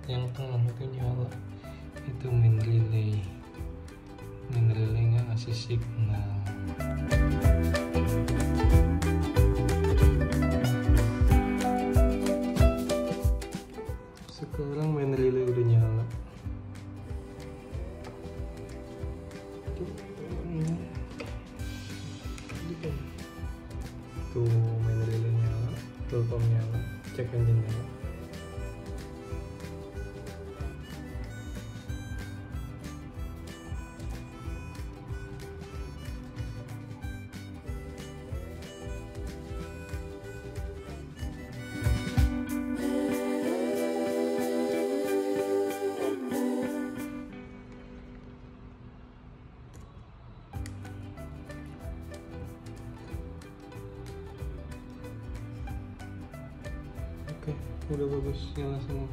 yang tengah itu nyala, itu main relaynya ngasih signal. Sekarang main relay udah nyala. Tuh main relay nyala, telkom nyala, cek engine nyala. Oke, udah bagus, nyala semua.